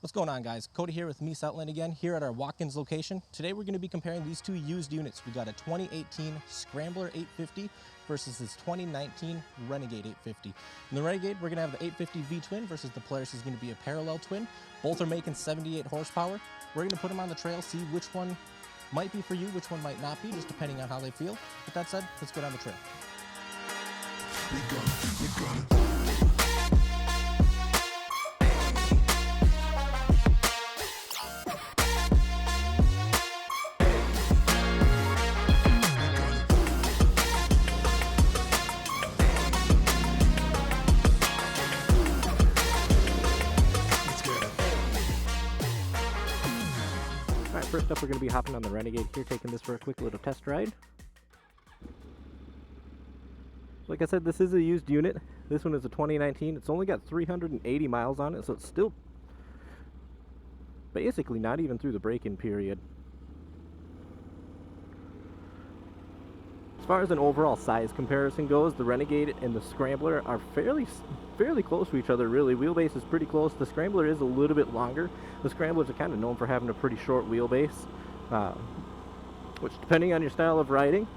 What's going on, guys? Cody here with Meese Outland again, here at our Watkins location. Today we're going to be comparing these two used units. We got a 2018 Scrambler 850 versus this 2019 Renegade 850. In the Renegade, we're going to have the 850 V-twin versus the Polaris is going to be a parallel twin. Both are making 78 horsepower. We're going to put them on the trail, see which one might be for you, which one might not be, just depending on how they feel. With that said, let's go down the trail. Alright, first up we're going to be hopping on the Renegade here, taking this for a quick little test ride. Like I said, this is a used unit. This one is a 2019. It's only got 380 miles on it, so it's still basically not even through the break-in period. As far as an overall size comparison goes, the Renegade and the Scrambler are fairly close to each other, really. Wheelbase is pretty close. The Scrambler is a little bit longer. The Scramblers are kind of known for having a pretty short wheelbase, which, depending on your style of riding,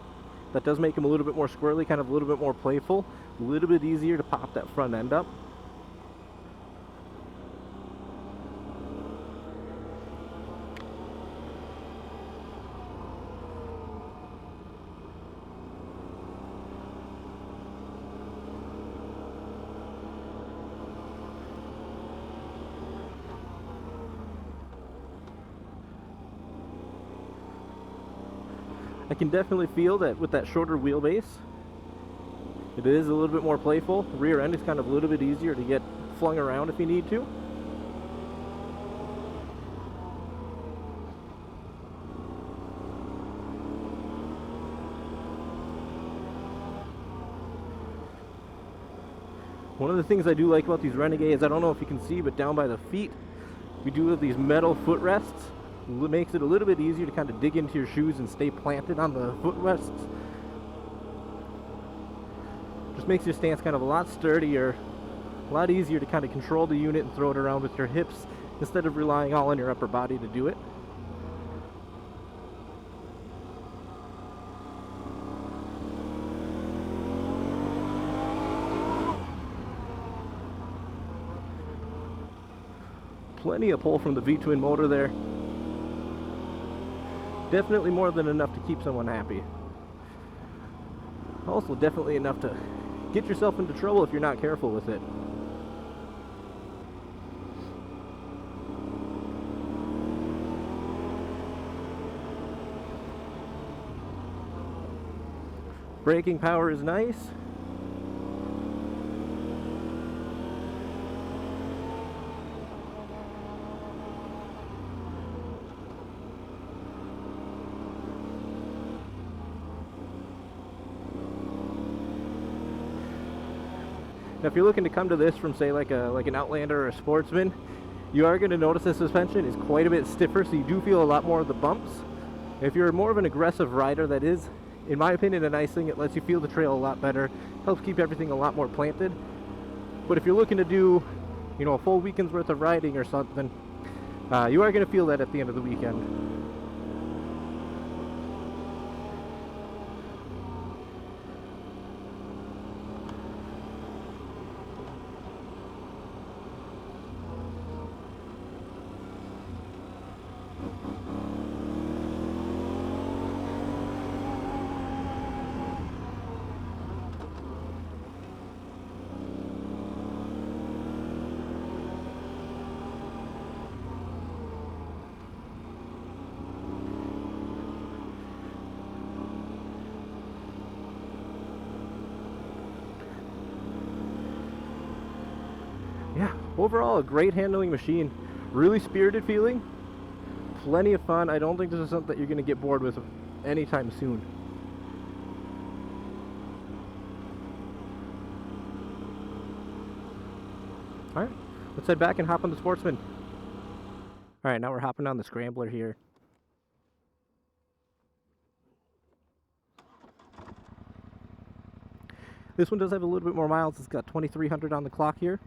that does make them a little bit more squirrely, kind of a little bit more playful, a little bit easier to pop that front end up. I can definitely feel that with that shorter wheelbase, it is a little bit more playful. The rear end is kind of a little bit easier to get flung around if you need to. One of the things I do like about these Renegades, I don't know if you can see, but down by the feet, we do have these metal footrests. It makes it a little bit easier to kind of dig into your shoes and stay planted on the footrests. Just makes your stance kind of a lot sturdier, a lot easier to kind of control the unit and throw it around with your hips instead of relying all on your upper body to do it. Plenty of pull from the V-twin motor there. Definitely more than enough to keep someone happy. Also definitely enough to get yourself into trouble if you're not careful with it. Braking power is nice. Now, if you're looking to come to this from, say, like an Outlander or a Sportsman, you are going to notice the suspension is quite a bit stiffer, so you do feel a lot more of the bumps. If you're more of an aggressive rider, that is, in my opinion, a nice thing. It lets you feel the trail a lot better, helps keep everything a lot more planted. But if you're looking to do, a full weekend's worth of riding or something, you are going to feel that at the end of the weekend. Yeah, overall a great handling machine, really spirited feeling, plenty of fun. I don't think this is something that you're going to get bored with anytime soon. Alright, let's head back and hop on the Sportsman. Alright, now we're hopping on the Scrambler here. This one does have a little bit more miles. It's got 2,300 on the clock here.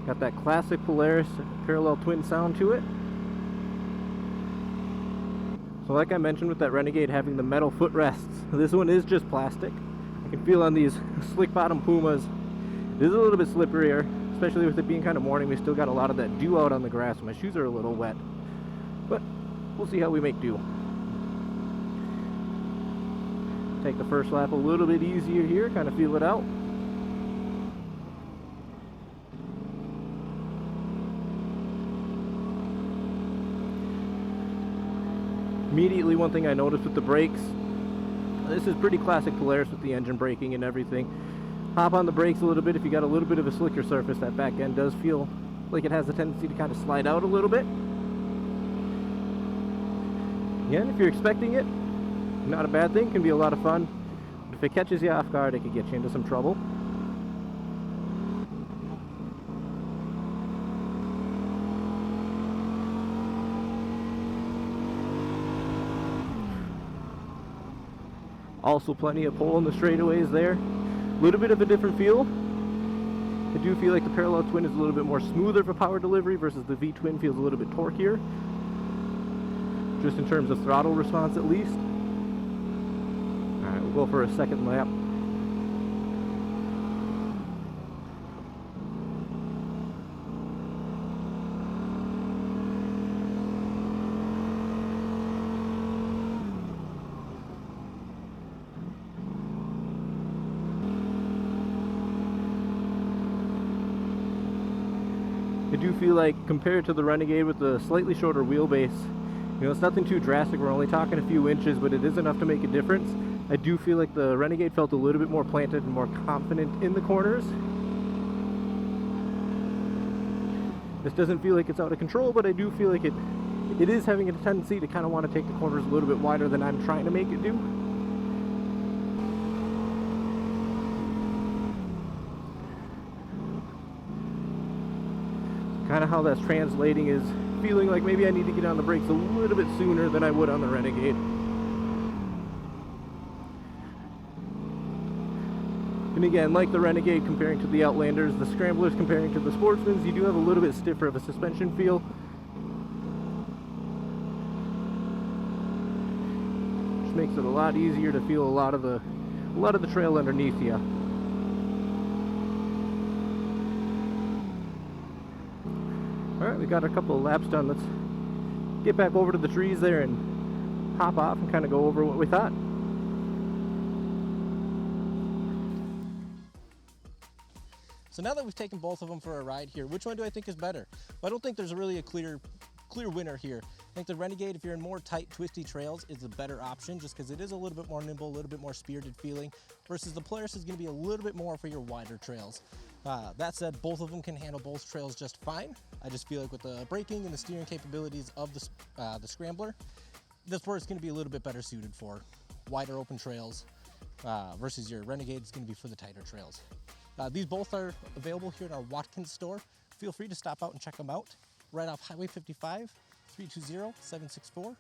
Got that classic Polaris parallel twin sound to it. So like I mentioned with that Renegade having the metal footrests, this one is just plastic. I can feel on these slick bottom Pumas, it is a little bit slipperier, especially with it being kind of morning. We still got a lot of that dew out on the grass. My shoes are a little wet, but we'll see how we make do. Take the first lap a little bit easier here, kind of feel it out. Immediately, one thing I noticed with the brakes, this is pretty classic Polaris with the engine braking and everything. Hop on the brakes a little bit. If you got a little bit of a slicker surface, that back end does feel like it has a tendency to kind of slide out a little bit. Again, if you're expecting it, not a bad thing, can be a lot of fun. But if it catches you off guard, it could get you into some trouble. Also plenty of pull in the straightaways there. A little bit of a different feel. I do feel like the parallel twin is a little bit more smoother for power delivery versus the V-twin feels a little bit torqueier. Just in terms of throttle response at least. Alright, we'll go for a second lap. I do feel like compared to the Renegade with the slightly shorter wheelbase, you know, it's nothing too drastic. We're only talking a few inches, but it is enough to make a difference. I do feel like the Renegade felt a little bit more planted and more confident in the corners. This doesn't feel like it's out of control, but I do feel like it is having a tendency to kind of want to take the corners a little bit wider than I'm trying to make it do. Kind of how that's translating is feeling like maybe I need to get on the brakes a little bit sooner than I would on the Renegade. And again, like the Renegade comparing to the Outlanders, the Scramblers comparing to the Sportsmans, you do have a little bit stiffer of a suspension feel. Which makes it a lot easier to feel a lot of the trail underneath you. Alright, we got a couple of laps done. Let's get back over to the trees there and hop off and kind of go over what we thought. So now that we've taken both of them for a ride here, which one do I think is better? Well, I don't think there's really a clear winner here. I think the Renegade, if you're in more tight, twisty trails, is a better option just because it is a little bit more nimble, a little bit more spirited feeling, versus the Polaris is going to be a little bit more for your wider trails. That said, both of them can handle both trails just fine. I just feel like with the braking and the steering capabilities of the Scrambler, this where it's going to be a little bit better suited for wider open trails versus your Renegade is going to be for the tighter trails. These both are available here in our Watkins store. Feel free to stop out and check them out. Right off Highway 55, 320-764-1000.